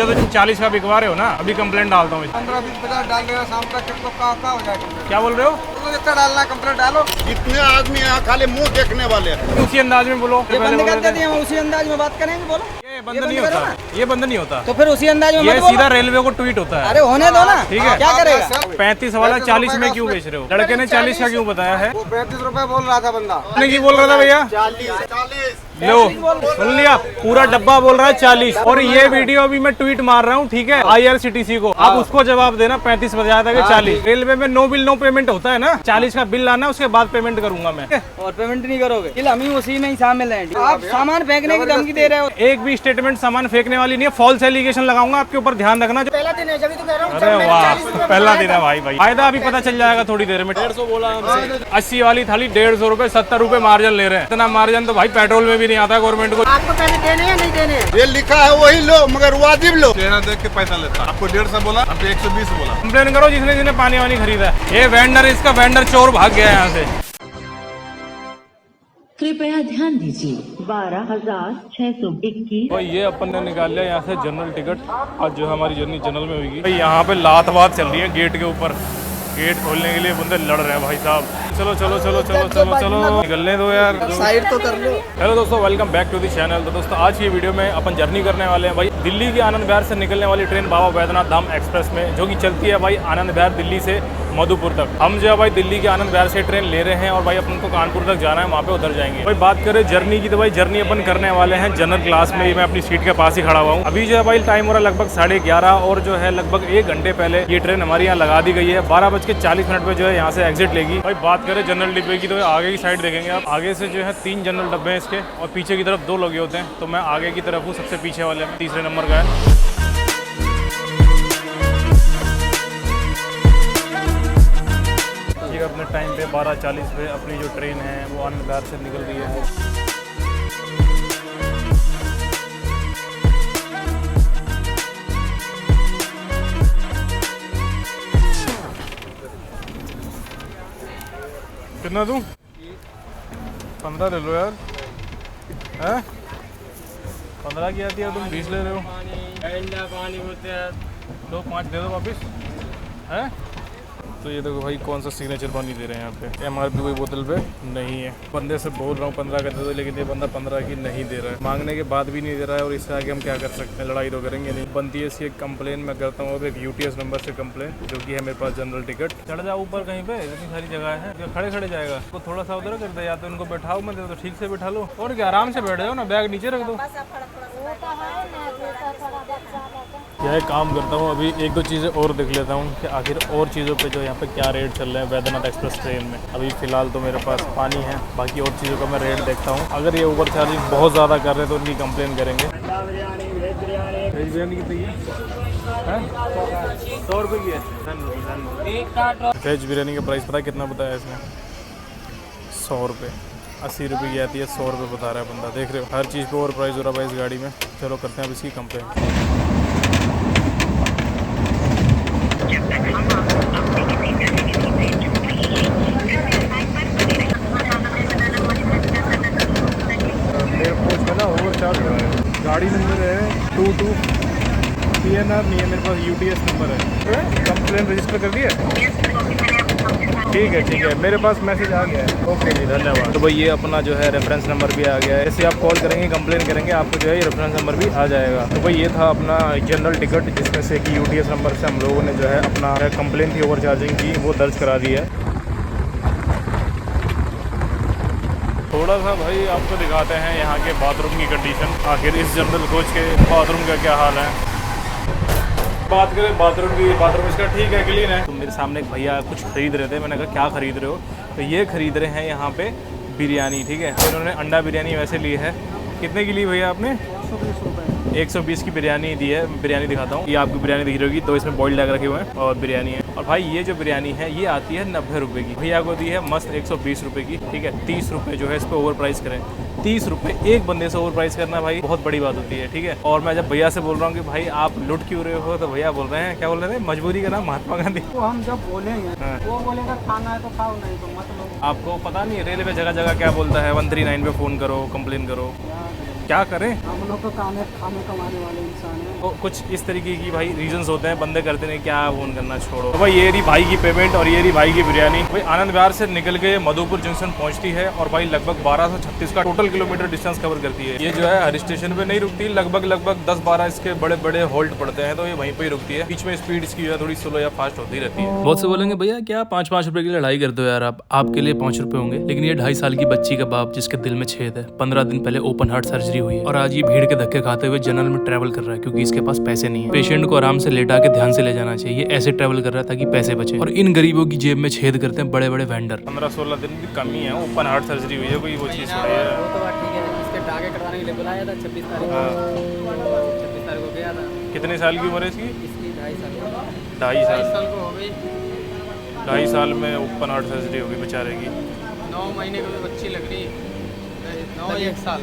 तो तुम 40 का बिकवा रहे हो ना, अभी कंप्लेंट डालता हूँ। 15-20 डाल देगा शाम तक तो का हो जाएगा। क्या बोल रहे हो? तो जितना डालना कंप्लेंट डालो। कितने आदमी यहाँ खाली मुंह देखने वाले हैं। उसी अंदाज में बोलो। ये बंद कर देते हैं, हम उसी अंदाज में बात करेंगे। बोलो ये बंद नहीं होता, ये बंद नहीं होता। तो फिर उसी अंदाज में ये मत बोलो। सीधा रेलवे को ट्वीट होता है। अरे होने दो ना, ठीक है। क्या करेगा? 35 वाला 40 में क्यों बेच रहे हो? लड़के ने 40 का क्यों बताया है? वो 35 रुपए बोल रहा था बंदा। आपने की बोल रहा था भैया? 40 लो सुन लिया, पूरा डब्बा बोल रहा है 40। और ये वीडियो अभी मैं ट्वीट मार रहा हूँ, ठीक है, IRCTC को। आप उसको जवाब देना 35 बजाया था कि 40। रेलवे में नो बिल नो पेमेंट होता है ना, 40 का बिल लाना, उसके बाद पेमेंट करूंगा मैं। और पेमेंट नहीं करोगे, हम ही उसी में ही शामिल हैं। आप सामान फेंकने की धमकी दे रहे हो। एक भी स्टेटमेंट सामान फेंकने वाली नहीं है, फॉल्स एलिगेशन लगाऊंगा आपके ऊपर, ध्यान रखना। पहला दिन है, जब तो कह रहा हूँ। अरे वाह, पहला दिन है भाई। फायदा अभी पता चल जाएगा थोड़ी देर में। 150 बोला हमसे, 80 वाली थाली 150 रुपए, 70 रुपए मार्जिन ले रहे हैं। इतना मार्जिन तो भाई पेट्रोल में भी नहीं आता गवर्नमेंट को। आपको पहले देने या नहीं देने? ये लिखा है वही लो, मगर वाजिब लो। चेहरा देख के पैसा लेता। आपको 150 बोला, आपको 120 बोला। कंप्लेन करो जिसने जिसने पानी वानी खरीदा है। ये वेंडर, इसका वेंडर चोर भाग गया है यहाँ से। कृपया ध्यान दीजिए 12,621। भाई ये अपन ने निकाल लिया यहाँ से जनरल टिकट। आज जो हमारी जर्नी जनरल में होगी। भाई यहाँ पे लात चल रही है गेट के ऊपर। गेट खोलने के लिए बंदे लड़ रहे हैं भाई साहब। चलो चलो चलो चलो चलो चलो, निकलने दो यार, साइड तो कर लो। हेलो दोस्तों, welcome back to the channel. तो दोस्तों आज की वीडियो में अपन जर्नी करने वाले हैं भाई दिल्ली के आनंद विहार से निकलने वाली ट्रेन बाबा बैद्यनाथ धाम एक्सप्रेस में, जो कि चलती है भाई आनंद विहार दिल्ली से मधुपुर तक। हम जो है भाई दिल्ली के आनंद विहार से ट्रेन ले रहे हैं और भाई अपन को कानपुर तक जाना है, वहाँ पे उधर जाएंगे। भाई बात करें जर्नी की, तो भाई जर्नी अपन करने वाले हैं जनरल क्लास में। मैं अपनी सीट के पास ही खड़ा हुआ हूँ। अभी जो है भाई टाइम हो रहा है लगभग 11:30 और जो है लगभग 1 घंटे पहले ये ट्रेन हमारे यहाँ लगा दी गई है। 12:40 पे जो है यहाँ से एग्जिट लेगी। भाई बात करें जनरल डिब्बे की, तो आगे की साइड देखेंगे आप, आगे से जो है 3 जनरल डब्बे हैं इसके, और पीछे की तरफ 2 लगे होते हैं। तो मैं आगे की तरफ हूँ, सबसे पीछे वाले में, 3रे नंबर का है। अपने टाइम पे 12:40 पे अपनी जो ट्रेन है वो आनंद विहार से निकल रही है। कितना दूं? 15 ले लो यार। हैं? 15 की आती है, तुम 20 ले रहे हो। पानी बोलते हैं 2-5 दे दो वापिस। हैं? तो ये देखो भाई कौन सा सिग्नेचर पानी दे रहे हैं यहाँ पे। MRP कोई बोतल पे नहीं है। बंदे से बोल रहा हूँ 15 का दे दो, लेकिन ये बंदा 15 की नहीं दे रहा है। मांगने के बाद भी नहीं दे रहा है, और इससे आगे हम क्या कर सकते हैं? लड़ाई तो करेंगे नहीं। बनती है इसकी एक कंप्लेन मैं करता हूँ, एक UTS नंबर से कंप्लेन, जो कि है मेरे पास जनरल टिकट। चढ़ जाओ ऊपर कहीं पे, इतनी सारी जगह है, जो खड़े खड़े जाएगा। तो थोड़ा सा उधर कर दे, या तो उनको बैठाओ मत, तो ठीक से बैठा लो, और क्या आराम से बैठ जाओ ना, बैग नीचे रख दो। क्या एक काम करता हूँ, अभी 1-2 चीज़ें और देख लेता हूँ कि आखिर और चीज़ों पे जो यहाँ पे क्या रेट चल रहे हैं बैद्यनाथ एक्सप्रेस ट्रेन में। अभी फ़िलहाल तो मेरे पास पानी है, बाकी और चीज़ों का मैं रेट देखता हूँ। अगर ये ओवर चार्जिंग बहुत ज़्यादा कर रहे हैं तो उनकी कंप्लेन करेंगे। वेज बिरयानी कितनी है? 100 रुपये की है। वेज बिरयानी का प्राइस पता है कितना बताया इसने? 100 रुपये। 80 रुपये की आती है, 100 रुपये बता रहा है बंदा। देख रहे हो, हर चीज़ पे ओवर प्राइस हो रहा है इस गाड़ी में। चलो करते हैं अब इसकी कंप्लेन। गाड़ी नंबर है 22 PNR नहीं है मेरे पास, UTS नंबर है। कंप्लेन रजिस्टर कर दिया? ठीक है, मेरे पास मैसेज आ गया है। ओके जी, धन्यवाद। तो भाई ये अपना जो है रेफरेंस नंबर भी आ गया है। जैसे आप कॉल करेंगे कंप्लेन करेंगे, आपको जो है ये रेफरेंस नंबर भी आ जाएगा। तो भाई ये था अपना जनरल टिकट, जिसमें से कि UTS नंबर से हम लोगों ने जो है अपना कंप्लेन थी ओवर चार्जिंग की, वो दर्ज करा दी है। थोड़ा सा भाई आपको दिखाते हैं यहाँ के बाथरूम की कंडीशन। आखिर इस जनरल कोच के बाथरूम का क्या हाल है। बात करें बाथरूम की, बाथरूम इसका ठीक है, क्लीन है। तो मेरे सामने एक भैया कुछ खरीद रहे थे, मैंने कहा क्या खरीद रहे हो? तो ये खरीद रहे हैं यहाँ पे बिरयानी, ठीक है। तो इन्होंने अंडा बिरयानी वैसे ली है। कितने की ली भैया आपने? 120 रुपये। 120 की बिरयानी दी है। बिरयानी दिखाता हूँ, ये आपकी बिरयानी दिख रही होगी, तो इसमें बॉइल्ड लग रखे हुए हैं और बिरयानी है। और भाई ये जो बिरयानी है ये आती है 90 रुपये की। भैया को दी है मस्त 120 रुपये की, ठीक है। 30 रुपये जो है इस पर ओवर प्राइस करें। 30 रुपये एक बंदे से ओवर प्राइस करना भाई बहुत बड़ी बात होती है, ठीक है। और मैं जब भैया से बोल रहा हूँ कि भाई आप लुट क्यों रहे हो, तो भैया बोल रहे हैं, क्या बोल रहे थे? मजबूरी का नाम महात्मा गांधी। तो हम जब बोलेंगे वो बोलेगा खाना है तो खाओ, नहीं तो मत लो। आपको पता नहीं रेलवे जगह जगह क्या बोलता है? 139 पे फ़ोन करो, कंप्लेन करो। क्या करें? हम लोग का काम है खाना कमाने वाले इंसान है। तो कुछ इस तरीके की भाई रीजंस होते हैं, बंदे करते हैं क्या फोन करना छोड़ो। तो भाई ये रही भाई की पेमेंट और ये रही भाई की बिरयानी। भाई आनंद विहार से निकल के मधुपुर जंक्शन पहुंचती है और भाई लगभग 1236 का टोटल किलोमीटर डिस्टेंस कवर करती है। ये जो है हर स्टेशन पे नहीं रुकती, लगभग 10-12 इसके बड़े बड़े होल्ड पड़ते हैं, तो ये वहीं पे ही रुकती है। बीच में स्पीड इसकी जो है थोड़ी स्लो या फास्ट होती रहती है। बहुत से बोलेंगे भैया क्या 5-5 रुपए की लड़ाई करते हो यार आप, आपके लिए 5 रुपए होंगे, लेकिन ये 2.5 साल की बच्ची का बाप जिसके दिल में छेद है, 15 दिन पहले ओपन हार्ट सर्जरी हुई है और आज ये भीड़ के धक्के खाते हुए जनरल में ट्रैवल कर रहा है क्योंकि इसके पास पैसे नहीं है। पेशेंट को आराम से लेटा के ध्यान से ले जाना चाहिए, ऐसे ट्रैवल कर रहा है ताकि पैसे बचे। और इन गरीबों की जेब में छेद करते हैं बड़े बड़े वेंडर। 15-16 दिन की कमी है, ओपन हार्ट सर्जरी हुई है, कोई वो चीज़ थोड़ी है। वो तो बात ठीक है, इसके टाके करवाने के लिए बुलाया था 26 तारीख को गया था। कितने साल की उम्र है इसकी? इसकी 2.5 साल 2.5 साल को हो गई। 2.5 साल में ओपन हार्ट सर्जरी होगी बेचारे की। 9 महीने की बच्ची लग रही, 9-1 साल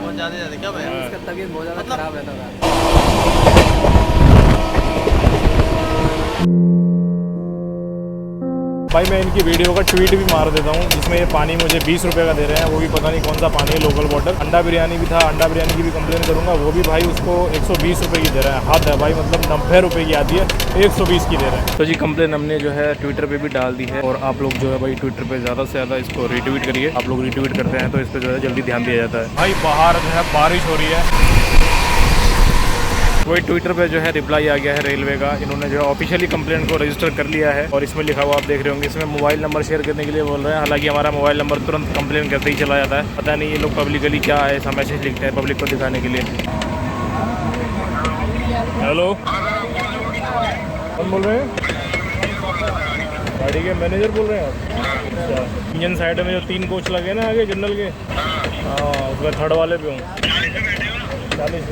बहुत ज़्यादा क्या भैया? इसका तबीयत बहुत ज़्यादा खराब रहता था। भाई मैं इनकी वीडियो का ट्वीट भी मार देता हूँ जिसमें ये पानी मुझे 20 रुपये का दे रहे हैं, वो भी पता नहीं कौन सा पानी है, लोकल वाटर। अंडा बिरयानी भी था, अंडा बिरयानी की भी कंप्लेन करूँगा, वो भी भाई उसको 120 रुपये की दे रहा है। हाथ है भाई, मतलब 90 रुपये की आती है, 120 की दे रहे हैं। तो जी कंप्लेन हमने जो है ट्विटर पे भी डाल दी है और आप लोग जो है भाई ट्विटर पे ज़्यादा से ज़्यादा इसको रिट्वीट करिए। आप लोग रिट्वीट करते हैं तो इस पर जो है जल्दी ध्यान दिया जाता है। भाई बाहर जो है बारिश हो रही है। वही ट्विटर पे जो है रिप्लाई आ गया है रेलवे का, इन्होंने जो है ऑफिशियली कंप्लेंट को रजिस्टर कर लिया है और इसमें लिखा हुआ आप देख रहे होंगे, इसमें मोबाइल नंबर शेयर करने के लिए बोल रहे हैं। हालांकि हमारा मोबाइल नंबर तुरंत कंप्लेन करते ही चला जाता है, पता नहीं ये लोग पब्लिकली क्या है ऐसा मैसेज लिखते हैं पब्लिक को दिखाने के लिए। हेलो, कौन बोल रहे हैं? गाड़ी के मैनेजर बोल रहे हैं आप? अच्छा, इंजन साइड में जो 3 कोच लगे ना आगे जनरल के, हाँ उसमें थर्ड वाले पे हूँ। 40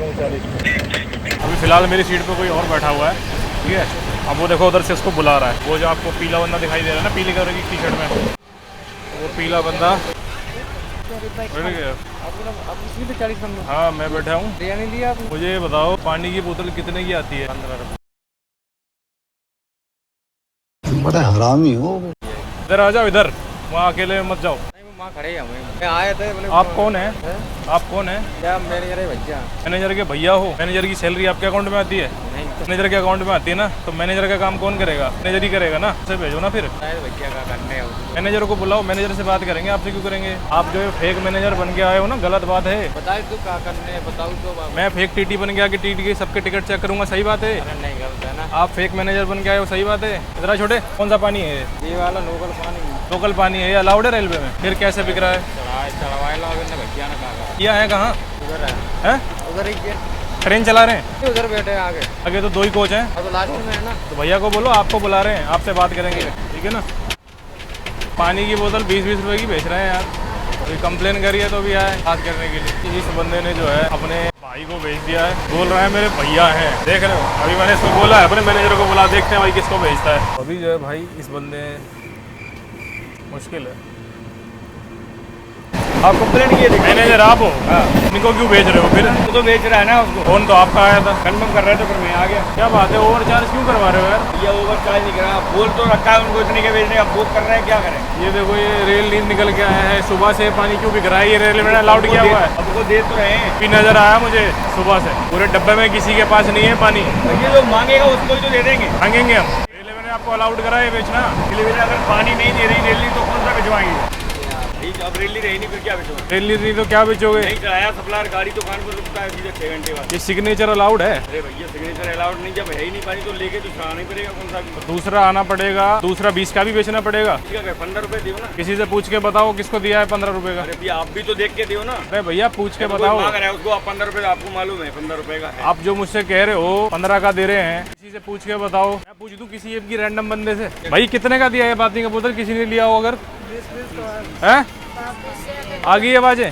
अभी फ़िलहाल मेरी सीट पे कोई और बैठा हुआ है, ठीक है। अब वो देखो उधर से उसको बुला रहा है, वो जो आपको पीला बंदा दिखाई दे रहा है ना पीले कलर की टी शर्ट में, वो पीला बंदा बैठ गया। हाँ मैं बैठा हूँ। बिरयानी लिया आपने? मुझे ये बताओ पानी की बोतल कितने की आती है? 15 रुपये। बड़ा हरामी हो। इधर आ जाओ, इधर, वहाँ अकेले मत जाओ। वहाँ खड़े हैं मैं आया था। आप कौन है? आप कौन है? क्या मैनेजर है भैया? मैनेजर के भैया हो? मैनेजर की सैलरी आपके अकाउंट में आती है? नहीं मैनेजर के अकाउंट में आती है ना, तो मैनेजर का काम कौन करेगा? मैनेजर ही करेगा ना, उसे भेजो ना फिर। भैया का करने है। मैनेजर को बुलाओ, मैनेजर से बात करेंगे, आपसे क्यों करेंगे? आप जो है फेक मैनेजर बन के आए हो ना, गलत बात है। बताए तू क्या करने है, बताओ तो। मैं फेक टीटी बन के आके टीटी के सबके टिकट चेक करूंगा, सही बात है? नहीं गलत है ना। आप फेक मैनेजर बन के आए हो, सही बात है? इधर छोटे, कौन सा पानी है? ये वाला लोकल पानी। लोकल पानी है, ये अलाउड है रेलवे में? फिर कैसे बिक रहा है? चढ़वाए भैया ने कहा। ये है कहाँ? उधर है? उधर ही ट्रेन चला रहे हैं? उधर बैठे हैं आगे। आगे तो 2 ही कोच हैं। अब तो लास्ट में है ना। तो भैया को बोलो आपको बुला रहे हैं, आपसे बात करेंगे, ठीक है ना। पानी की बोतल 20-20 रुपए की बेच रहे हैं यार, अभी कंप्लेन करी है तो भी आए बात करने के लिए। इस बंदे ने जो है अपने भाई को भेज दिया है, बोल रहा है मेरे भैया हैं, देख रहे हो। अभी मैंने इसको बोला है अपने मैनेजर को बुला, देखते हैं भाई किसको भेजता है। अभी जो है भाई इस बंदे मुश्किल है। आप कंप्लेंट किए थे? मैनेजर आप हो? हाँ। इनको क्यों भेज रहे हो फिर? वो तो बेच रहा है ना उसको। फोन तो आपका आया था, कन्फर्म कर रहे थे, फिर मैं आ गया। क्या बात है, ओवर चार्ज क्यों करवा रहे हो यार? ये ओवर चार्ज नहीं करा, बोल तो रखा है उनको इतने के भेजने का, बुक कर रहे हैं, क्या करें। ये देखो ये रेल नींद निकल के आया है, सुबह से पानी क्यों बिक रहा है? ये रेलवे ने अलाउड किया हुआ है। अब वो दे तो रहे हैं। भी नजर आया मुझे सुबह से, पूरे डब्बे में किसी के पास नहीं है पानी। ये जो मांगेगा उसको ही तो दे देंगे। मांगेंगे हम, रेलवे ने आपको अलाउड करा है बेचना। रेलवे अगर पानी नहीं दे रही रेलवे तो कौन सा भिजवाएंगे? अब रेलवे रही नहीं, फिर क्या बेचोगे? रेल नहीं तो क्या बेचोगे? नहीं चलाया सप्लायर गाड़ी दुकान पर रुकता है सीधे 6 घंटे बाद। ये सिग्नेचर अलाउड है? अरे भैया सिग्नेचर अलाउड नहीं, जब है ही नहीं पानी तो लेके तो चलाना ही पड़ेगा। कौन सा भी दूसरा आना पड़ेगा, दूसरा 20 का भी बेचना पड़ेगा। 15 रुपए दियो ना। किसी से पूछ के बताओ किसको दिया है 15 रुपए का? अरे भैया आप भी तो देख के दियो ना। अरे भैया पूछ के कोई बताओ। मांग रहा है उसको, आप 15 रुपए, आपको मालूम है 15 रुपए का है। आप जो मुझसे कह रहे हो 15 का दे रहे हैं, किसी से पूछ के बताओ। मैं पूछ दूं किसी एक की रैंडम बंदे से, भाई कितने का दिया है पानी का बोतल? किसी ने लिया हो अगर? है आ गई आवाजें?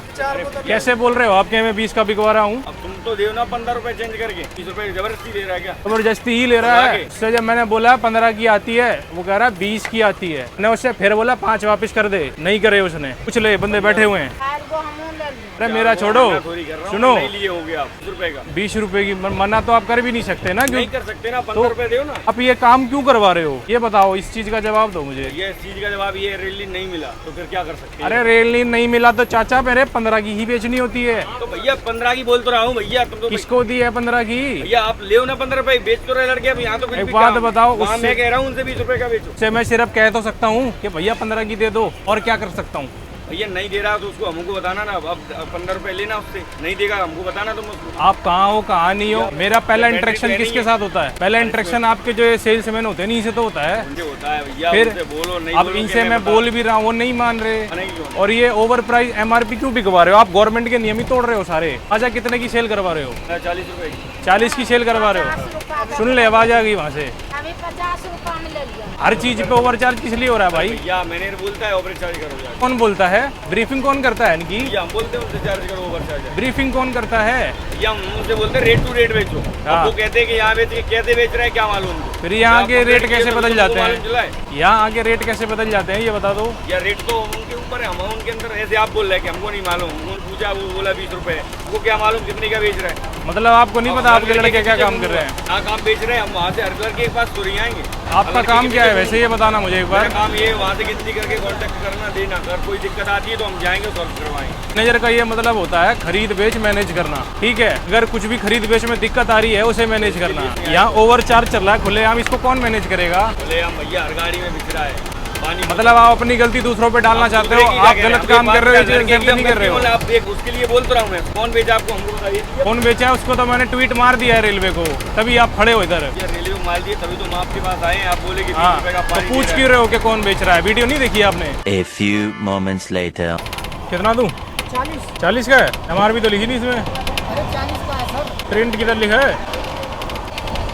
कैसे बोल रहे हो? आपके मैं 20 का बिकवा रहा हूँ। अब तुम तो दियो ना 15 रुपए चेंज करके। 20 रुपए जबरदस्ती दे रहा है क्या? जबरदस्ती ही ले रहा है। उससे जब मैंने बोला 15 की आती है, वो कह रहा है 20 की आती है। मैंने उससे फिर बोला 5 वापस कर दे, नहीं करे उसने। कुछ ले बंदे बैठे हुए हैं। अरे मेरा छोड़ो, थोड़ी कर रहा हूँ, सुनो, नहीं लिए होंगे आप 20 रुपए का 20 रुपए की मना तो आप कर भी नहीं सकते ना, क्यों? नहीं कर सकते ना, 15 रुपए दो ना। आप ये काम क्यों करवा रहे हो, ये बताओ, इस चीज का जवाब दो मुझे। ये इस चीज का जवाब, ये रेल लाइन नहीं मिला तो फिर क्या कर सकते हैं? अरे रेल लाइन नहीं मिला तो चाचा मेरे 15 की ही बेचनी होती है। तो भैया 15 की बोल तो रहा हूँ भैया, तुम तो किसको दी है 15 की? भैया आप ले ना 15 रुपए, बेच तो रहे लड़के। अब यहाँ तो कुछ एक भी बात काम- बताओ, वहाँ उससे- मैं कह रहा हूँ उनसे 20 रुपए का बेचो। उससे मैं सिर्फ कह तो सकता हूँ कि भैया 15 की दे दो, और क्या कर सकता हूँ? भैया नहीं दे रहा तो उसको हमको बताना ना। अब 15 रुपए लेना उससे, नहीं देगा हमको बताना तुम उसको। आप कहाँ हो कहाँ नहीं हो? मेरा पहला बैटरी इंटरेक्शन ट्रेनिंग किसके है। साथ होता है? पहला इंटरेक्शन आपके जो सेल्समैन होते हैं, नहीं से तो होता है। मुझे होता है भैया, फिर उनसे बोलो, नहीं अब बोलोगे इनसे मैं बता- बोल भी रहा हूँ, वो नहीं मान रहे। नहीं क्यों? और ये ओवर प्राइस MRP क्यों बिकवा रहे हो आप? गवर्नमेंट के नियम ही तोड़ रहे हो सारे। अच्छा कितने की सेल करवा रहे हो? 40 रुपए की। 40 की सेल करवा रहे हो? सुन ले, आवाज आ गई वहाँ से। अभी 50 रुपए में ले लिया। हर चीज पे ओवर चार्ज किस लिए हो रहा है भाई? भैया मैंने बोलता है ओवर चार्ज करो यार। कौन बोलता है? ब्रीफिंग कौन करता है इनकी? भैया हम बोलते हैं उनसे चार्ज करो ओवर चार्ज। ब्रीफिंग कौन करता है? भैया हम उनसे बोलते हैं रेट टू रेट बेचो। हाँ। अब वो कहते हैं कि यहाँ बेच के कैसे बेच रहे हैं, क्या मालूम उनको? फिर यहाँ के आपको रेट रेट कैसे किए तो बदल तुमको जाते मालूम चला है? हैं? यहाँ आके रेट कैसे बदल जाते हैं, ये बता दो। या रेट तो उनके ऊपर है, हम उनके अंदर। ऐसे आप बोल रहे हैं कि हमको नहीं मालूम, उन्होंने पूछा, वो बोला 20 रुपए, वो क्या मालूम कितने का बेच रहे हैं? मतलब आपको नहीं पता आपके लड़के क्या काम कर रहे हैं? हाँ काम बेच रहे हैं, हम वहाँ से हर लड़के के पास थोड़ी आएंगे। आपका काम क्या है वैसे, ये बताना मुझे एक मेरा बार। काम ये वहाँ से गिनती करके कांटेक्ट करना, देना। अगर कोई दिक्कत आती है तो हम जाएंगे सॉल्व करवाएंगे। मैनेजर का ये मतलब होता है खरीद बेच मैनेज करना, ठीक है? अगर कुछ भी खरीद बेच में दिक्कत आ रही है उसे मैनेज करना। यहाँ ओवर चार्ज चल रहा है खुलेआम, इसको कौन मैनेज करेगा? बोले हम भैया हर गाड़ी में बिक रहा है पानी। मतलब आप अपनी गलती दूसरों पे डालना चाहते हो? आप गलत काम कर रहे हो, ये गलती नहीं कर रहे हो। आप एक उसके लिए बोल तो रहा हूँ मैं। कौन बेचा आपको, हमको बताइए। कौन बेचा है उसको तो मैंने ट्वीट मार दिया है रेलवे को, तभी आप खड़े हो इधर। ये रेलवे को माल दिए तभी तो हम आपके पास आए हैं। आप बोले कि 20 हाँ, रुपए का तो पानी पूछ दे क्यों रहे हो कि कौन बेच रहा है? वीडियो नहीं देखी आपने? A few moments later. कितना दूं? 40 का है? MRP तो लिखी नहीं इसमें। अरे 40 का है सर। प्रिंट किधर लिखा है?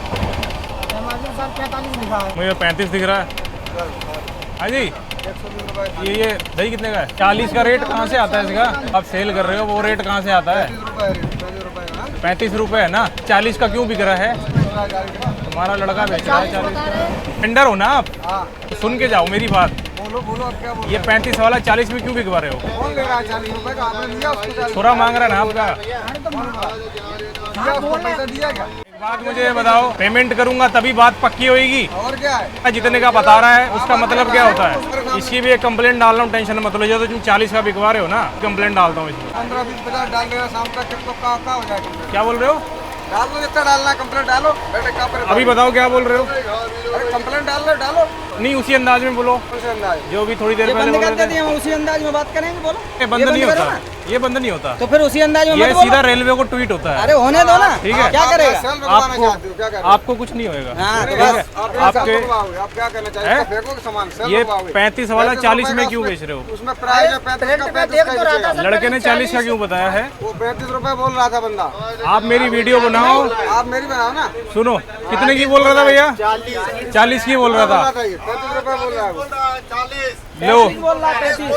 सर 45 लिखा है। मुझे 35 दिख रहा है। हाँ जी, ये दही कितने का है? 40 का रेट कहाँ से आता है इसका? आप सेल कर रहे हो, वो रेट कहाँ से आता है? 35 रुपए है ना? 40 का क्यों बिक रहा है? तुम्हारा लड़का बेच रहा है 40। टेंडर हो ना आप? तो सुन के जाओ मेरी बात। बोलो अब क्या बोल ये 35 वाला 40 में क्यों बिकवा रहे हो? कौन ले रहा है 40 रुपए का? आपने लिया उसको 40 थोड़ा मांग रहा है ना आपका। दिया, उसको पैसा दिया क्या? एक बात मुझे ये बताओ, पेमेंट करूंगा तभी बात पक्की होगी? और क्या है? जितने का बता रहा है उसका मतलब क्या होता है? इसकी भी एक कंप्लेंट डाल रहा हूँ, टेंशन मत लो। जो तुम 40 का बिकवा रहे हो ना, कंप्लेंट डालता हूँ इसमें। 15 20 50 डाल देगा शाम तक, तो कहाँ हो जाएगा? क्या बोल रहे हो? डाल दो जितना डालना है, कंप्लेंट डालो। बेटे क्या करे? अभी बताओ क्या बोल रहे हो? अरे कंप्लेंट डालो। नहीं, उसी अंदाज में बोलो कौन से अंदाज? जो भी थोड़ी देर पहले बोल रहे थे। हम उसी अंदाज में बात करेंगे, बोलो। ये बंद नहीं होता, ये बंद नहीं होता। तो फिर उसी अंदाज में ये मत बोलो। सीधा रेलवे को ट्वीट होता है। अरे होने दो ना। ठीक है। क्या करेगा? आपको क्या करेगा? आपको कुछ नहीं होएगा। हाँ, ठीक तो है? बस आपके आप क्या करना चाहिए? हैं? इसको फेंको कि सामान सेल ये करवाओगे। 35 वाला 40 में क्यों उसमें- बेच रहे हो? उसमें प्राइस है 35 का, 35 का ही लड़के ने 40 का क्यों बताया है? वो 35 रुपए बोल रहा था बंदा। आप मेरी वीडियो बनाओ, आप मेरी बनाओ ना। सुनो। कितने की बोल रहा था भैया? 40 की बोल रहा था। 35 रुपए बोल रहा है वो। लो,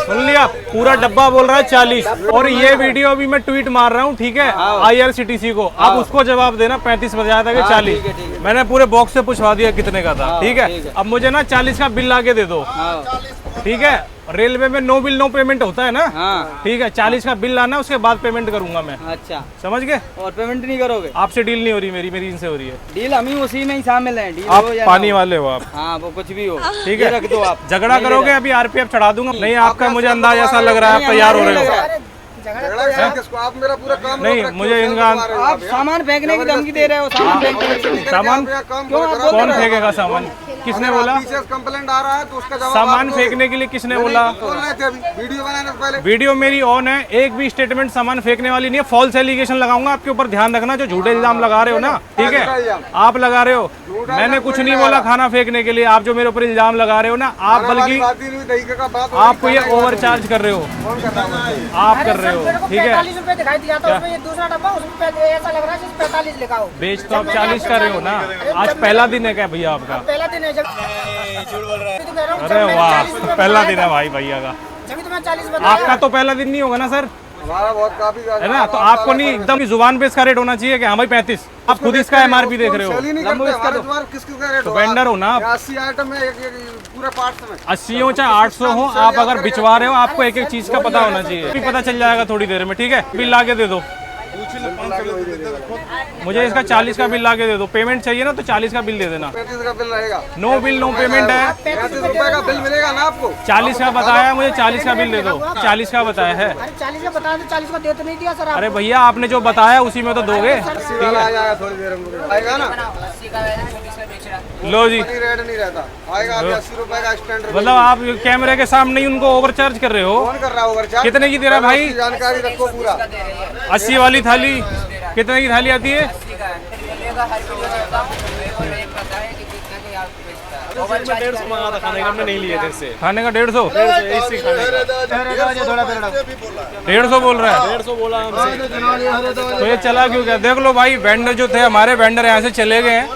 सुन लिया? पूरा डब्बा बोल रहा है 40। और ये वीडियो अभी मैं ट्वीट मार रहा हूँ, ठीक है? IRCTC को। आप उसको जवाब देना 35 बजाया था कि 40। मैंने पूरे बॉक्स से पूछवा दिया कितने का था, ठीक है? अब मुझे ना 40 का बिल लाके दे दो, ठीक है? रेलवे में नो बिल नो पेमेंट होता है ना? ठीक है, 40 का बिल लाना, उसके बाद पेमेंट करूंगा मैं। अच्छा, समझ गए? और पेमेंट नहीं करोगे? आपसे डील नहीं हो रही मेरी इनसे हो रही है डील हम ही उसी में ही शामिल हैं। डील आप हो या पानी ना हो। वाले हो आप, हाँ, वो कुछ भी हो, ठीक ये है? रख दो आप। झगड़ा नहीं करोगे ले अभी RPF चढ़ा दूंगा। नहीं, आपका मुझे सेल अंदाज ऐसा लग रहा है, आप नहीं, तैयार हो नहीं रहे लग हो। रहा। झगड़ा है किसको? आप मेरा पूरा काम नहीं, रोक रखे हो, मुझे सेल इनका- करवा रहे हो आप यहाँ। सामान फेंकने की धमकी दे रहे हो। सामान फेंकने की सामान काम क्यों आप करो। बोल कौन रहे हो? फेंकेगा सामान? किसने बोला? पीछे कंप्लेंट आ रहा है तो उसका जवाब सामान आप दो। फेंकने के लिए किसने नहीं, बोला? बोल रहे थे अभी वीडियो बनाने से पहले। वीडियो मेरी ऑन है, एक भी स्टेटमेंट सामान फेंकने वाली नहीं है। फॉल्स एलिगेशन लगाऊंगा आपके ऊपर, ध्यान रखना। जो झूठे इल्जाम लगा रहे हो ना, ठीक है? आप लगा रहे हो, मैंने कुछ नहीं बोला खाना फेंकने के लिए। आप जो मेरे ऊपर इल्जाम लगा रहे हो ना, आप बल्कि बात ही नहीं, दही का बात हो आपको ये ओवर चार्ज कर रहे हो, कौन कर रहा है? आप कर रहे हो, ठीक है? 45 रुपए दिखाई दिया था, उसमें ये दूसरा डब्बा, उसमें ऐसा लग रहा है जैसे 45 लिखा हो। बेच तो आप 40 कर रहे हो ना। आज पहला दिन है क्या भैया आपका? पहला दिन है जब अरे वाह, पहला दिन है भाई भैया का। जब तुम्हें 40 बताया। आपका तो पहला दिन नहीं होगा ना सर? हमारा बहुत काफी है ना, तो आपको नहीं एकदम जुबान पे इसका रेट होना चाहिए कि हाँ भाई 35, आप खुद इसका MRP देख रहे हो। सेल ही नहीं करते हमारे द्वारा, किसका रेट तो वेंडर हो ना आप, 80 आइटम में एक पूरे पार्ट्स में 80 हो चाहे 800 हो, आप अगर बिचवा रहे हो आपको एक एक चीज का पता होना चाहिए, भी पता चल जाएगा थोड़ी देर में। ठीक है, बिल ला के दे दो मुझे, इसका 40 का बिल ला के दे दो। पेमेंट चाहिए ना तो 40 का बिल दे देना। 35 का बिल रहेगा, नो बिल नो पेमेंट है। 35 रुपए का बिल मिलेगा ना आपको। 40 का बताया, मुझे 40 का बिल दे दो। 40 का बताया है। अरे 40 का बताया तो 40 का दे तो नहीं दिया सर आप। अरे भैया आपने जो बताया उसी में तो दोगे। 80 वाला आ जाएगा थोड़ी देर में, आएगा ना। लो जी, कोई रेट नहीं रहता, आएगा अभी 80 रुपए का स्टैंड। मतलब आप कैमरे के सामने ही उनको ओवरचार्ज कर रहे हो। कौन कर रहा है ओवरचार्ज? कितने की दे रहा है भाई? जानकारी रखो पूरा। 80 वाली थाली कितने की थाली आती है? खाने का 150 बोल रहा है। 150 बोला हमसे। तो ये चला क्यों गया? देख लो भाई, वेंडर जो थे हमारे, वेंडर यहाँ से चले गए हैं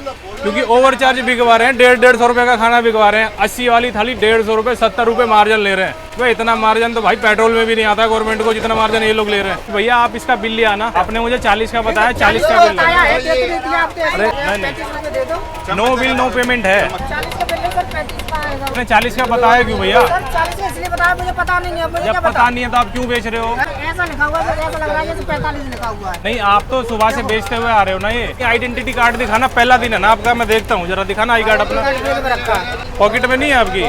क्योंकि ओवरचार्ज बिकवा रहे हैं। 150 रुपए का खाना बिकवा रहे हैं। 80 वाली थाली 150 रुपए, 70 रुपए मार्जिन ले रहे हैं। भाई इतना मार्जिन तो भाई पेट्रोल में भी नहीं आता गवर्नमेंट को, जितना मार्जिन ये लोग ले रहे हैं। भैया आप इसका बिल ले आना। आपने मुझे 40 का बताया, 40 का बिल बताया है, दे तो दिया आपने। अरे नहीं, 35 रुपए दे दो। नो बिल नो पेमेंट है। 40 का बिल है सर, 35 का आएगा। आपने 40 का बताया क्यों भैया? सर 40 इसलिए बताया, मुझे पता नहीं है। मुझे जब क्या पता नहीं है तो आप क्यों बेच रहे हो? ऐसा लिखा हुआ है, ऐसा लग रहा है जैसे 45 लिखा हुआ है। नहीं, आप तो सुबह से बेचते हुए आ रहे हो ना। ये आइडेंटिटी कार्ड दिखाना, पहला दिन है ना आपका, मैं देखता हूँ जरा दिखाना आई कार्ड अपना। जेल में रखा है। पॉकेट में नहीं है आपकी?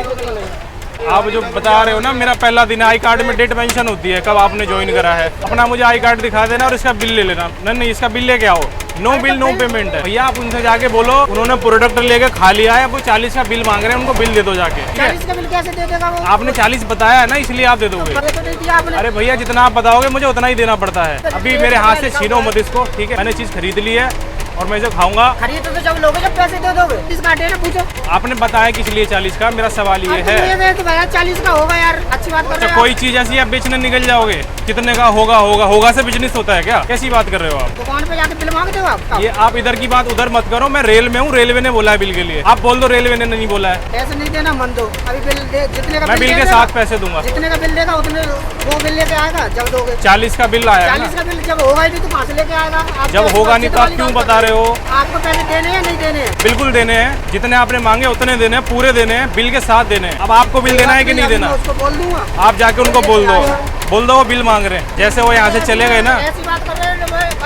आप जो बता रहे हो ना मेरा पहला दिन है, आई कार्ड में डेट मेंशन होती है कब आपने ज्वाइन करा है। अपना मुझे आई कार्ड दिखा देना और इसका बिल ले लेना। नहीं, इसका बिल लेके आओ। नो बिल नो पेमेंट है। भैया आप उनसे जाके बोलो, उन्होंने प्रोडक्ट लेके खा लिया है, अब वो 40 का बिल मांग रहे हैं, उनको बिल दे दो जाके। 40 का बिल कैसे दे देगा वो? आपने 40 बताया है ना, इसलिए आप दे दोगे। पता तो नहीं दिया आपने। अरे भैया जितना आप बताओगे मुझे उतना ही देना पड़ता है। अभी मेरे हाथ से छीनो मत इसको, ठीक है? मैंने चीज खरीद ली है और मैं इसे खाऊंगा। खरीद तो जब लोगे जब पैसे दे दोगे। किस काटे ना पूछो। आपने बताया किस लिए 40 का, मेरा सवाल ये है। तो भैया 40 का होगा यार, अच्छी बात कर रहे अच्छा, हो। कोई चीज ऐसी आप बेचने निकल जाओगे, कितने का होगा? होगा से बिजनेस होता है क्या? कैसी बात कर रहे हो आप? दुकान पे जाके बिल मांगते हो आप? ये आप इधर की बात उधर मत करो। मैं रेल में हूँ, रेलवे ने बोला है बिल के लिए। आप बोल दो रेलवे ने नहीं बोला है। ऐसे नहीं देना, मन दो। अभी बिल दे, जितने का मैं बिल के देगा, साथ पैसे दूंगा। जितने का बिल देगा उतने वो बिल लेके आएगा जब दोगे। 40 का बिल आया है 40 ना? का बिल जब होगा ही नहीं तो कहाँ से लेके आएगा? आप जब होगा नहीं तो आप क्यों बता रहे हो? आपको पैसे देने हैं नहीं देने हैं? बिल्कुल देने हैं, जितने आपने मांगे उतने देने हैं, पूरे देने हैं, बिल के साथ देने हैं। अब आपको बिल देना है कि नहीं देना? मैं उसको बोल दूंगा। आप जाके उनको बोल दो वो बिल मांग रहे हैं। जैसे वो यहाँ से चले गए ना। ऐसी बात कर रहे हैं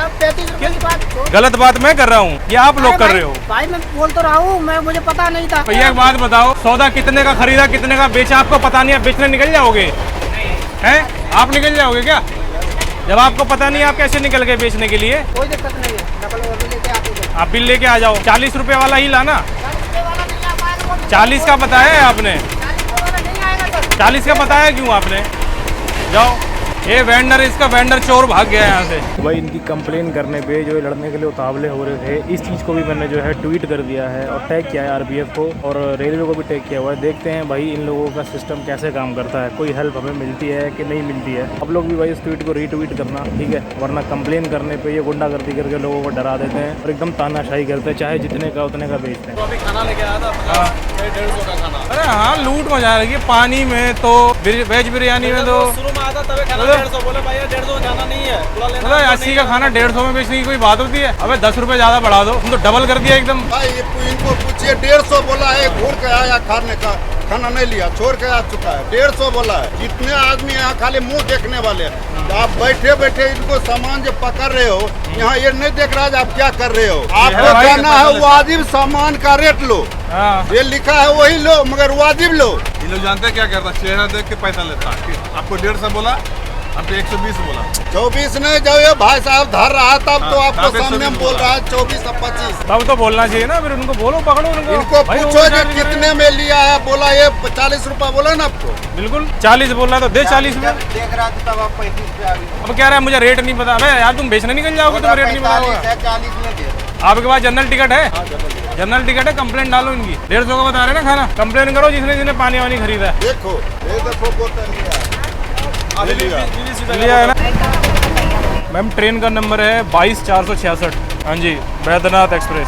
35 रुपए की बात। गलत बात मैं कर रहा हूँ या आप लोग कर रहे हो? भाई मैं बोल तो रहा हूँ, मैं मुझे पता नहीं था। भैया एक बात बताओ, सौदा कितने का खरीदा कितने का बेचा आपको पता नहीं है, बेचने निकल जाओगे? हैं? आप निकल जाओगे क्या? जब आपको पता नहीं आप कैसे निकल गए बेचने के लिए? कोई दिक्कत नहीं है, डबल वो बिल लेके आते आप बिल लेके आ जाओ। 40 रुपए वाला ही लाना। 40 40 का बताया है आपने? वाला नहीं आएगा सर। 40 का बताया क्यों आपने? जाओ। ये वेंडर, इसका वेंडर चोर भाग गया यहाँ से। भाई इनकी कंप्लेन करने पे जो लड़ने के लिए उतावले हो रहे थे, इस चीज़ को भी मैंने जो है ट्वीट कर दिया है और टैग किया है आरपीएफ को, और रेलवे को भी टैग किया हुआ है। देखते हैं भाई इन लोगों का सिस्टम कैसे काम करता है, कोई हेल्प हमें मिलती है कि नहीं मिलती है। आप लोग भी भाई इस ट्वीट को रीट्वीट करना, ठीक है? वरना कंप्लेन करने पर ये गुंडागर्दी करके लोगों को डरा देते हैं और एकदम तानाशाही करते हैं, चाहे जितने का उतने का बेचते हैं। अभी खाना लेके आया था 150 का खाना। अरे हाँ, लूट मचा रही है। पानी में तो वेज बिरयानी में तो शुरू में आता तभी खाना 150 बोले भाई 150 जाना नहीं है, पूरा लेना। मतलब 80 का खाना 150 में बेचने की कोई बात होती है? अबे 10 रुपए ज्यादा बढ़ा दो, तुम तो डबल कर दिया एकदम। भाई इनको पूछिए 150 बोला है, घूर के आया खाने का, खाना नहीं लिया, छोड़ के आ चुका है। 150 बोला है। जितने आदमी यहाँ खाली मुंह देखने वाले हैं, आप बैठे बैठे इनको सामान जो पकड़ रहे हो, यहाँ ये नहीं देख रहा है आप क्या कर रहे हो। आपको जाना है वाजिब सामान का रेट लो। ये लिखा है वही लो, मगर वाजिब लो। ये लोग जानते हैं क्या करता है? चेहरा देख के पैसा लेता है। आपको 150 बोला, हमको 120 बोला। 24 नहीं, जब ये भाई साहब धर रहा है तब तो आपको सामने में बोल रहा है 24 और 25। तब तो बोलना चाहिए ना, फिर उनको बोलो, पकड़ो उनको। इनको पूछो कि कितने में लिया है, बोला ये 40 रुपया बोला ना आपको। बिल्कुल 40 बोल रहा तो दे 40 में। देख रहा था तब आप 35 पे आ गए। अब कह रहा है मुझे रेट नहीं पता। अबे यार तुम बेचने निकल जाओगे तो रेट नहीं पता होगा। 40 में दे। आपके पास जनरल टिकट है? जनरल टिकट है, कंप्लेंट डालो इनकी। 150 का बता रहे ना खाना, कंप्लेन करो जिसने पानी वानी खरीदा है। देखो ये देखो बोतल लिया है ना मैम? ट्रेन का नंबर है 22-466। हाँ जी, बैद्यनाथ एक्सप्रेस।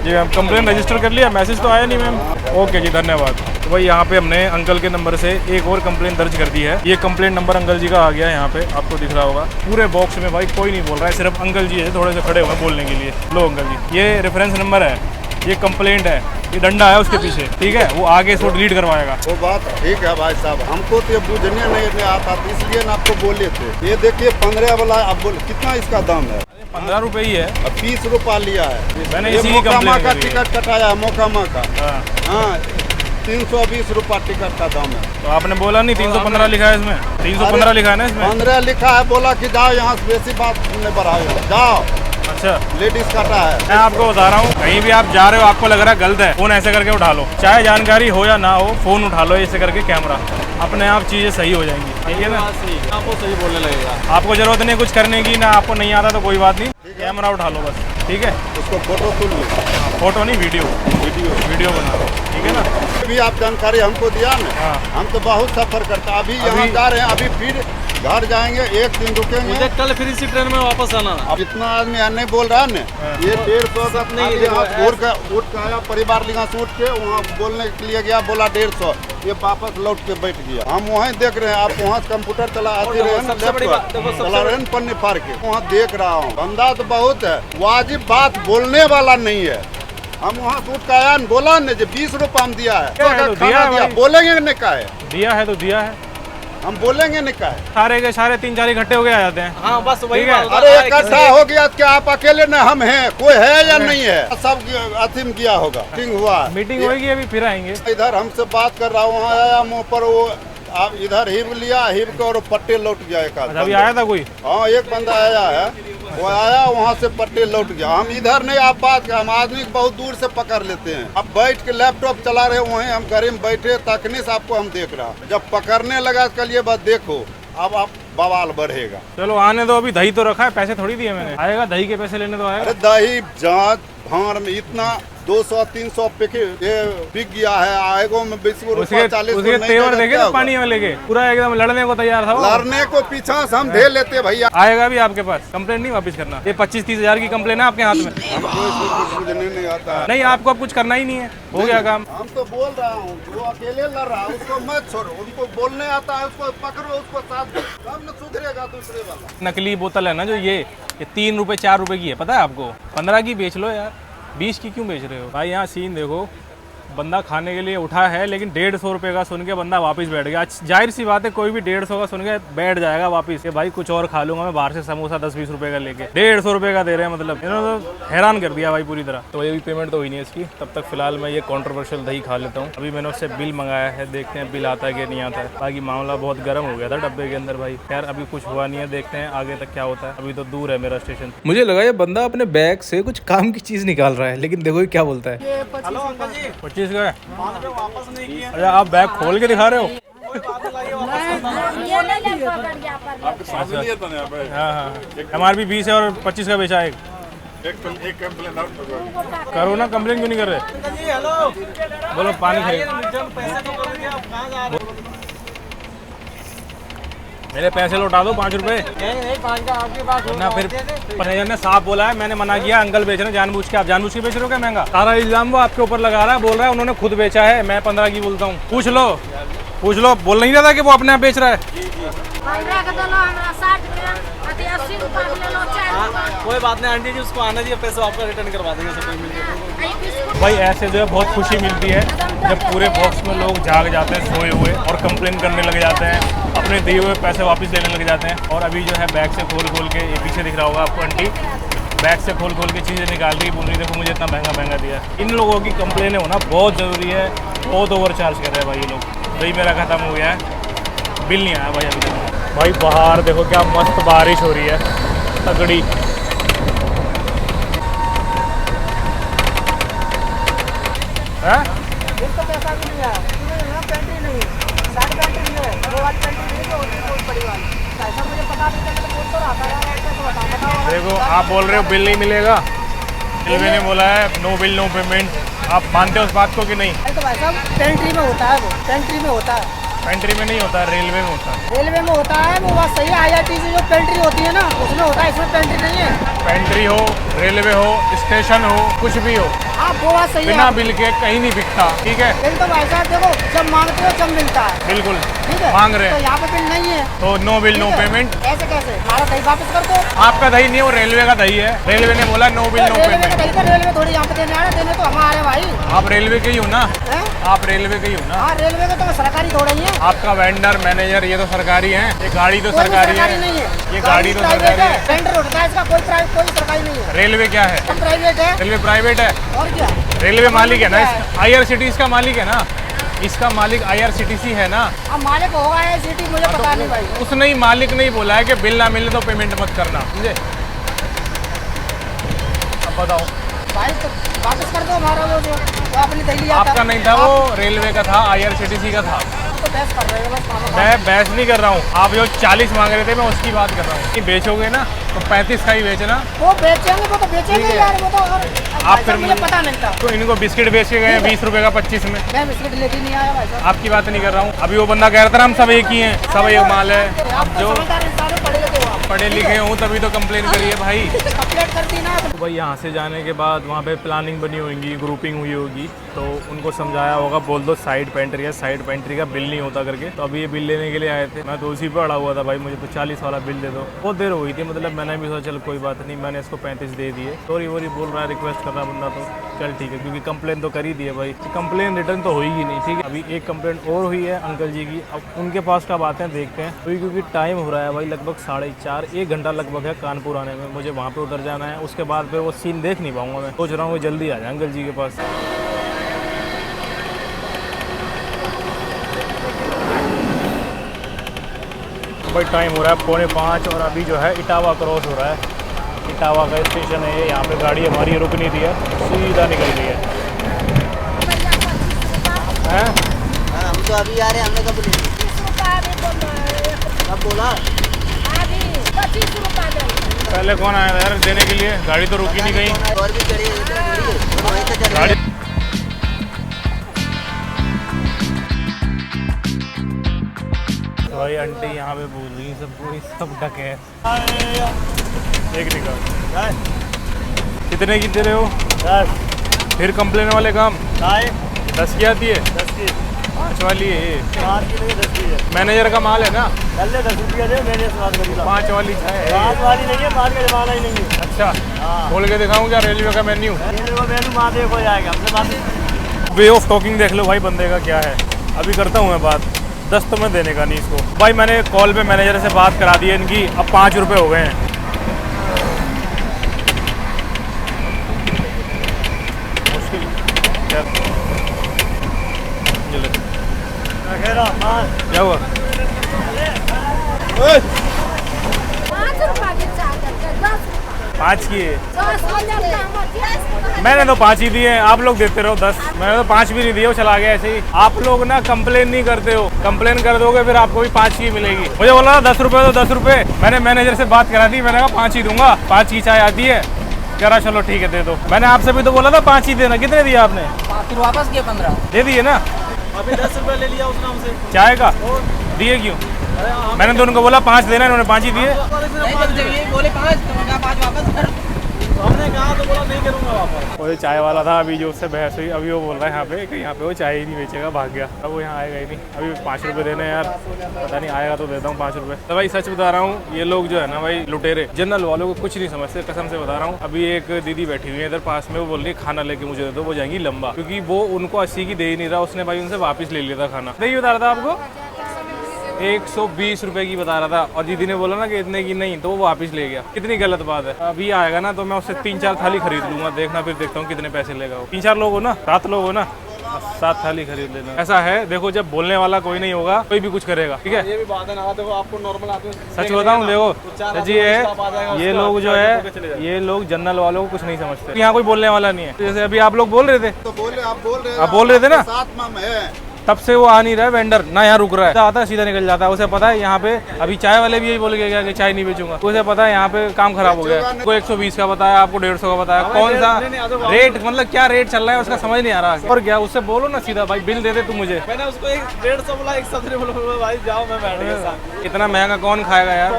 जी मैम, कंप्लेन रजिस्टर कर लिया, मैसेज तो आया नहीं मैम। ओके जी, धन्यवाद। वही यहाँ पे हमने अंकल के नंबर से एक और कंप्लेन दर्ज कर दी है। ये कंप्लेंट नंबर अंकल जी का आ गया है यहाँ पे, आपको दिख रहा होगा। पूरे बॉक्स में भाई कोई नहीं बोल रहा है, सिर्फ अंकल जी है थोड़े से खड़े हुए बोलने के लिए। लो अंकल जी, ये रेफरेंस नंबर है, ये कंप्लेंट है, ये डंडा है उसके पीछे, ठीक है। वो आगे इसको डिलीट करवाएगा। वो बात ठीक है भाई साहब, हमको तो ये बुझने नहीं आता, इसलिए ना आपको बोले थे। ये देखिए 15 वाला, अब बोल कितना इसका दाम है? 15 रुपये ही है। अब 30 रुपया लिया है। मैंने ये इसी की मोकामा कंप्लेंट का करी है। टिकट कटाया है, मोकामा का। हाँ 320 रुपया टिकट का दाम है। तो आपने बोला नहीं 315 लिखा है इसमें? 315 लिखा है ना इसमें? 15 लिखा है, बोला कि जाओ यहाँ से बेसी बात नहीं बढ़ाओ, जाओ। अच्छा, लेडीज कटा है। मैं आपको बता रहा हूँ, कहीं भी आप जा रहे हो आपको लग रहा है गलत है, फोन ऐसे करके उठा लो, चाहे जानकारी हो या ना हो, फोन उठा लो ऐसे करके, कैमरा अपने आप चीजें सही हो जाएंगी, ठीक है ना। आपको सही बोलने लगेगा। आपको जरूरत नहीं कुछ करने की, ना आपको नहीं आता तो कोई बात नहीं, कैमरा उठा लो बस, ठीक है। उसको फोटो तुल लो, फोटो नहीं वीडियो बना लो, ठीक है ना। अभी आप जानकारी हमको दिया ना, हाँ। हम तो बहुत सफर करते, अभी यहाँ जा रहे हैं, अभी फिर घर जाएंगे, एक दिन रुकेंगे। मुझे कल फिर इसी ट्रेन में वापस आना। अब जितना आदमी यहाँ नहीं बोल रहा है ना, ये 150 का नहीं, यहाँ उठ के आया, परिवार लिखा से उठ के वहाँ बोलने के लिए गया, बोला 150, ये वापस लौट के बैठ गया। हम वहीं देख रहे हैं, आप वहाँ कंप्यूटर चला रहे हैं पन्नी फाड़ के, वहाँ देख रहा हूँ। बंदा तो बहुत है, वाजिब बात बोलने वाला नहीं है। हम वहाँ से उठ के आया, बोला न 20 रुपया हम दिया है, दिया, बोलेंगे नहीं का है, दिया है तो दिया है, हम बोलेंगे नहीं का है। सारे के सारे 3-4 इकट्ठे हो गए आ जाते हैं। हाँ बस वही ठीक है। बात। अरे इकट्ठा हो गया, क्या आप अकेले न हम हैं, कोई है या नहीं है? सब अथीम किया होगा, मीटिंग हुआ, मीटिंग होगी अभी, फिर आएंगे। इधर हमसे बात कर रहा हूँ, वहाँ आया मुँह पर, वो आप इधर हिब लिया, हिब के और पट्टे लौट गया एक आदमी। अभी आया था कोई? हाँ एक बंदा आया है, वो आया वहाँ से पट्टे लौट गया। हम इधर नहीं, आप बात कर, हम आदमी को बहुत दूर से पकड़ लेते हैं। अब बैठ के लैपटॉप चला रहे वहीं हम घर में बैठे, तकने से आपको हम देख रहा, जब पकड़ने लगा कल ये बात देखो, अब आप बवाल बढ़ेगा। चलो आने दो, अभी दही तो रखा है, पैसे थोड़ी दिए मैंने, आएगा दही के पैसे लेने तो आएगा। अरे दही जांच भाड़ में इतना 200-300 पैकेट ये बिक गया है, आएगो में 20 रुपया 40 उसके तेवर देखे ना पानी में लेके, पूरा एकदम लड़ने को तैयार था वो। लड़ने को पीछा से हम दे लेते भैया। आएगा भी आपके पास, कंप्लेन नहीं वापस करना। ये 25-30 हजार की कंप्लेन है आपके हाथ में। हमको इसमें कुछ बुझने नहीं आता है। नहीं आपको अब कुछ करना ही नहीं है, हो गया काम। हम तो बोल रहा हूँ, वो अकेले लड़ रहा है, उसको मत छोड़ो, उनको बोलने आता है, उसको पकड़ो, उसको साथ दो, तब न सुधरेगा दूसरे वाला। नकली बोतल है ना जो ये 3 रुपए 4 रुपए की है, पता है आपको? 15 की बेच लो यार, 20 की क्यों बेच रहे हो भाई? यहाँ सीन देखो, बंदा खाने के लिए उठा है, लेकिन 150 रुपये का सुन के बंदा वापस बैठ गया। जाहिर सी बात है, कोई भी 150 का सुन के बैठ जाएगा वापस कि भाई कुछ और खा लूंगा मैं बाहर से, समोसा 10-20 रुपये का लेके 150 रुपये का दे रहे हैं, मतलब इन्होंने तो हैरान कर दिया भाई पूरी तरह। तो ये भी पेमेंट तो हुई नहीं इसकी, तब तक फिलहाल मैं ये कॉन्ट्रोवर्शियल दही खा लेता हूँ। अभी मैंने उससे बिल मंगाया है, देखते हैं बिल आता है कि नहीं आता है। बाकी मामला बहुत गर्म हो गया था डब्बे के अंदर भाई। यार अभी कुछ हुआ नहीं है, देखते हैं आगे तक क्या होता है, अभी तो दूर है मेरा स्टेशन। मुझे लगा ये बंदा अपने बैग से कुछ काम की चीज़ निकाल रहा है, लेकिन देखो ये क्या बोलता है। 25 का है। वापस नहीं किया। अरे आप बैग खोल के दिखा रहे हो? हाँ, MRP 20 है और 25 का बेचा एक कंप्लेन करो ना, कंप्लेन क्यों नहीं कर रहे? हेलो बोलो पानी खाइए। पैसे तो कर दिया, आप कहाँ जा रहे हो? मेरे पैसे लौटा दो 5 रुपए। नहीं 5 का आपके पास ना फिर मैनेजर ने साफ बोला है, मैंने मना किया, अंकल बेच रहे हैं जानबूझ के। आप जानबूझ के बेच रहे हो क्या महंगा? सारा इल्जाम वो आपके ऊपर लगा रहा है, बोल रहा है उन्होंने खुद बेचा है, मैं 15 की बोलता हूँ। पूछ लो, बोल नहीं रहा था कि वो अपने आप बेच रहा है। कोई बात नहीं आंटी जी, उसको आना चाहिए, पैसे आपका रिटर्न करवा देंगे सब मिलकर। भाई ऐसे जो है बहुत खुशी मिलती है जब पूरे बॉक्स में लोग जाग जाते हैं सोए हुए और कंप्लेन करने लग जाते हैं, अपने दिए हुए पैसे वापस लेने लग जाते हैं। और अभी जो है बैग से खोल के, ये पीछे दिख रहा होगा आपको आंटी, बैग से खोल के चीज़ें निकाल रही, बोल रही देखो मुझे इतना महंगा दिया। इन लोगों की कंप्लेन होना बहुत ज़रूरी है, बहुत ओवर चार्ज कर रहे हैं भाई ये लोग। दही मेरा ख़त्म हो गया है, बिल नहीं आया भाई अभी तक। भाई बाहर देखो क्या मस्त बारिश हो रही है, तगड़ी। है? इसको पैसा भी नहीं आया, पेंट्री नहीं, साइड पेंट्री नहीं है, वो वाली पेंट्री नहीं है, बहुत बड़ी वाली। ऐसा मुझे पता नहीं चला तो बोल तो रहा था यार, कैसे बताओ। देखो आप बोल रहे हो बिल नहीं मिलेगा, रेलवे ने बोला है नो बिल नो पेमेंट, आप मानते हो उस बात को कि नहीं? तो भाई साहब पेंट्री में होता है, वो पेंट्री में होता है, पेंट्री में नहीं होता, रेलवे में होता है। रेलवे में होता है, वो बात सही है। IRTC जो पेंट्री होती है ना, उसमें होता है, इसमें पेंट्री नहीं है। पेंट्री हो, रेलवे हो, स्टेशन हो, कुछ भी हो, हाँ वो बात सही है। बिना बिल के कहीं नहीं बिकता, ठीक है। बिल तो भाई साहब देखो, जब मांगते हो जब मिलता है। बिल्कुल ठीक है, मांग रहे तो हैं यहाँ पे बिल नहीं है तो नो बिल नो ठीक है? पेमेंट। ऐसे कैसे? हमारा दही वापस कर दो। आपका दही नहीं, वो रेलवे का दही है। रेलवे ने बोला नो बिल नो रेलवे का पेमेंट। दही तो रेलवे थोड़ी यहाँ पे देने आ रहे, देने तो हम आ रहे भाई। आप रेलवे के ही हो ना, हैं? आप रेलवे के ही हो ना। हाँ रेलवे का तो सरकारी थोड़ा ही है। आपका वेंडर मैनेजर ये तो सरकारी है, ये गाड़ी तो कोई भी सरकारी नहीं है, है। ये गाड़ी तो प्राइवेट सरकारी है, है। टेंडर उठता है इसका, कोई प्राइवेट कोई सरकारी नहीं है। रेलवे क्या है? सब प्राइवेट है। रेलवे प्राइवेट है। और क्या? रेलवे मालिक है ना, IRCTC का मालिक है ना, इसका मालिक IRCTC है ना। अब मालिक होगा है सिटी, मुझे पता नहीं भाई। उसने ही मालिक नहीं बोला है कि बिल ना मिले तो पेमेंट मत करना, समझे? अब बताओ। भाई तो वापस कर दो हमारा वो जो आपने दे लिया आपका नहीं था, वो रेलवे का था, IRCTC का था। तो बहस कर रहे हो बस मामा। मैं बहस नहीं कर रहा हूँ, आप जो 40 मांग रहे थे मैं उसकी बात कर रहा हूँ। कि बेचोगे ना तो 35 का ही बेचना। वो बेचेंगे, वो तो बेचेंगे यार, वो तो अगर आप फिर मुझे पता नहीं था। तो इनको बिस्किट बेच के गए 20 रुपए का 25 में। मैं बिस्किट लेके नहीं आया भाई साहब। आपकी बात नहीं कर रहा हूँ। अभी वो बंदा कह रहा था ना हम सब एक ही हैं, सब एक माल है। आप अब तो जो समझदार इंसान हो, पढ़े लिखे हो आप। पढ़े लिखे हूँ तभी तो कंप्लेन करिए भाई। कंप्लेंट करती ना तो भाई यहाँ से जाने के बाद वहाँ पे प्लानिंग बनी होगी, ग्रुपिंग हुई होगी, तो उनको समझाया होगा, बोल दो साइड पेंट्री है, साइड पेंट्री का बिल नहीं होता करके। तो अभी ये बिल लेने के लिए आए थे, मैं तो उसी पर अड़ा हुआ था भाई, मुझे तो 40 वाला बिल दे दो। बहुत देर हो गई थी, मतलब मैंने भी सोचा चल कोई बात नहीं, मैंने इसको 35 दे दिए। सॉरी वोरी बोल रहा है, रिक्वेस्ट कर रहा बंदा, तो चल ठीक है, क्योंकि कंप्लेन तो कर ही दी है भाई। कंप्लेन रिटर्न तो होगी नहीं, ठीक है। अभी एक कंप्लेन और हुई है अंकल जी की, अब उनके पास कब आते हैं देखते हैं। तो क्योंकि टाइम हो रहा है भाई, लगभग 4:30 1 घंटा लगभग है कानपुर आने में, मुझे वहाँ पे उतर जाना है। उसके बाद फिर वो सीन देख नहीं पाऊंगा। मैं सोच रहा हूँ जल्दी आ जाए अंकल जी के पास। भाई टाइम हो रहा है 4:45 और अभी जो है इटावा क्रॉस हो रहा है। इटावा का स्टेशन है ये, यहाँ पे गाड़ी हमारी रुक नहीं रही है, सीधा निकल रही है। हैं? हम तो अभी आ रहे हैं, हमने कब बोला? पहले कौन आया था यार देने के लिए? गाड़ी तो रुकी नहीं कहीं। और भी चढ़िए, गाड़ी भाई आंटी यहाँ पे बोल रही सबको, सब ढक है। एक निकाल कितने की दे रहे हो? 10। फिर कंप्लेन वाले काम 10 की आती है, 10 की 5 वाली है ये। 5 की नहीं 10 की है। मैनेजर का माल है ना? 10 रुपया दे, मैंने 5 वाली है। 5 वाली नहीं है, 5 का जमाना ही नहीं है। अच्छा खोल के दिखाऊँ क्या रेलवे का मेन्यू? रेलवे का मेन्यू वहाँ देखो जाएगा, हमसे बात। वे ऑफ टॉकिंग देख लो भाई बंदे का क्या है। अभी करता हूँ मैं बात, 10 तो मैं देने का नहीं इसको भाई। मैंने कॉल पे मैनेजर से बात करा दी है इनकी, अब 5 रुपये हो गए हैं। मुश्किल क्या हुआ? 5 की है, मैंने तो 5 ही दिए हैं, आप लोग देते रहो 10। मैंने तो 5 भी नहीं दिए, वो चला गया ऐसे ही। आप लोग ना कंप्लेन नहीं करते हो, कंप्लेन कर दोगे फिर आपको भी 5 की मिलेगी। मुझे बोला 10 रुपये तो 10 रुपये, मैंने मैनेजर से बात करा दी, मैंने कहा 5 ही दूंगा, 5 की चाय आती है। कह रहा चलो ठीक है दे दो। मैंने आपसे भी तो बोला था 5 ही देना, कितने दिए आपने? फिर वापस किया 15 दे दिए ना। अभी 10 रुपये ले लिया उसने हमसे। चाय का दिए क्यों? मैंने तो उनको बोला 5 देना, इन्होंने 5 ही दिए। बोले 5 तो 5 वापस कर। हमने कहा तो बोला नहीं करूँगा वापस। वो चाय वाला था, अभी जो उससे बहस हुई, अभी वो बोल रहा है यहाँ पे कि यहाँ पे वो चाय ही नहीं बेचेगा, भाग गया। अब वो यहाँ आएगा ही नहीं। अभी 5 रुपये देने यार, पता नहीं आएगा तो देता हूँ 5 रुपये। तो भाई सच बता रहा हूँ, ये लोग जो है ना भाई लुटेरे, जनरल वालों को कुछ नहीं समझते, कसम से बता रहा हूँ। अभी एक दीदी बैठी हुई है इधर पास में, वो बोल रही है खाना लेके मुझे दे दो, वो जाएंगी लंबा, क्योंकि वो उनको 80 की दे ही नहीं रहा। उसने भाई उनसे वापस ले लिया था खाना। नहीं बता रहा था आपको 120 रुपए की बता रहा था, और दीदी ने बोला ना कि इतने की नहीं, तो वो वापस ले गया। कितनी गलत बात है। अभी आएगा ना तो मैं उससे 3-4 थाली खरीद लूंगा, देखना फिर देखता हूँ कितने पैसे लेगा वो। 3-4 लोग हो ना, 7 लोग हो ना, 7 थाली खरीद लेना। ऐसा है देखो, जब बोलने वाला कोई नहीं होगा कोई भी कुछ करेगा, ठीक है। ये भी बात है ना, देखो आपको नॉर्मल आते सच बताऊँ देखो जी, ये लोग जो है, ये लोग जनरल वालों को कुछ नहीं समझते। यहाँ कोई बोलने वाला नहीं है। जैसे अभी आप लोग बोल रहे थे, तो बोले आप बोल रहे आप बोल रहे थे ना, साथ में है तब से वो आ नहीं रहा है वेंडर, ना यहाँ रुक रहा है, आता है सीधा निकल जाता है। उसे पता है यहाँ पे अभी चाय वाले भी यही बोल के गया कि चाय नहीं बेचूंगा। उसे पता है यहाँ पे काम खराब हो गया। आपको 120 का बताया, आपको 150 का बताया, कौन सा रेट, मतलब क्या रेट चल रहा है उसका समझ नहीं आ रहा। और क्या उससे बोलो ना सीधा, भाई बिल दे दे तू मुझे। मैंने उसको 150 बोला, 170 बोला, भाई जाओ मैं बैठ गया साथ। इतना महंगा कौन खाएगा यार,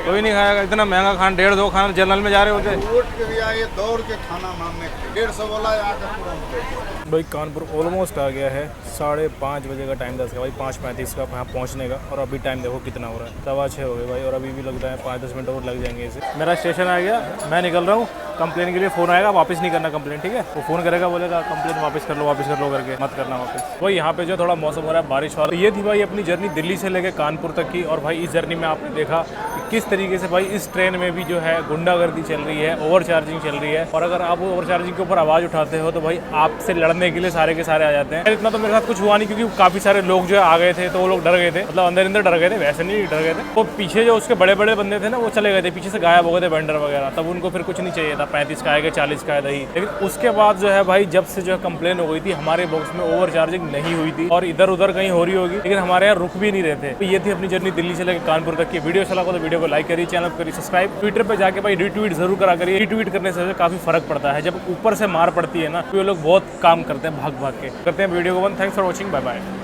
कोई नहीं खाएगा। इतना महंगा खाना 150 खाना जनरल में जा रहे होते। उठ के भी आए दौड़ के खाना मांगने के लिए 150 बोला आकर भाई कानपुर ऑलमोस्ट आ गया है, 5:30 बजे का टाइम 10 का भाई, 5:35 का यहाँ पहुँचने का। और अभी टाइम देखो कितना हो रहा है, 6:15 हो गए भाई। और अभी भी लगता है 5-10 मिनट और लग जाएंगे इसे। मेरा स्टेशन आ गया, मैं निकल रहा हूँ। कंप्लेन के लिए फ़ोन आएगा, वापस नहीं करना कंप्लेन, ठीक है। वो फ़ोन करेगा, बोलेगा कंप्लेन वापस कर लो करके, मत करना वापस। भाई यहाँ पे जो थोड़ा मौसम हो रहा है बारिश वाला। तो ये थी भाई अपनी जर्नी दिल्ली से लेकर कानपुर तक की। और भाई इस जर्नी में आपने देखा कि किस तरीके से भाई इस ट्रेन में भी जो है गुंडागर्दी चल रही है, ओवर चार्जिंग चल रही है। और अगर आप ओवर चार्जिंग के ऊपर आवाज़ उठाते हो तो भाई आपसे लड़ने के लिए सारे के सारे आ जाते हैं। इतना तो मेरे साथ कुछ हुआ नहीं, क्योंकि काफ़ी सारे लोग जो है आ गए थे, तो वो लोग डर गए थे, मतलब अंदर डर गए थे, वैसे नहीं डर गए थे। वो पीछे जो उसके बड़े बड़े बंदे थे ना, वो चले गए थे, पीछे से गायब हो गए थे वेंडर वगैरह। तब उनको फिर कुछ नहीं चाहिए था, 35 का आएगा, 40 का है दही। लेकिन उसके बाद जो है भाई, जब से जो है कंप्लेन हो गई थी, हमारे बॉक्स में ओवर चार्जिंग नहीं हुई थी और इधर उधर कहीं हो रही होगी, लेकिन हमारे यहाँ रुक भी नहीं रहे थे। तो ये थी अपनी जर्नी दिल्ली से लेकर कानपुर तक की। वीडियो अच्छा लगा तो वीडियो को लाइक करिए, चैनल को करिए सब्सक्राइब। ट्विटर पे जाके भाई रीट्वीट जरूर करा करिए। रीट्वीट करने से काफी फर्क पड़ता है। जब ऊपर से मार पड़ती है ना, तो ये लोग बहुत काम करते हैं, भाग भाग के करते हैं। वीडियो को बंद। Thanks for watching, bye bye.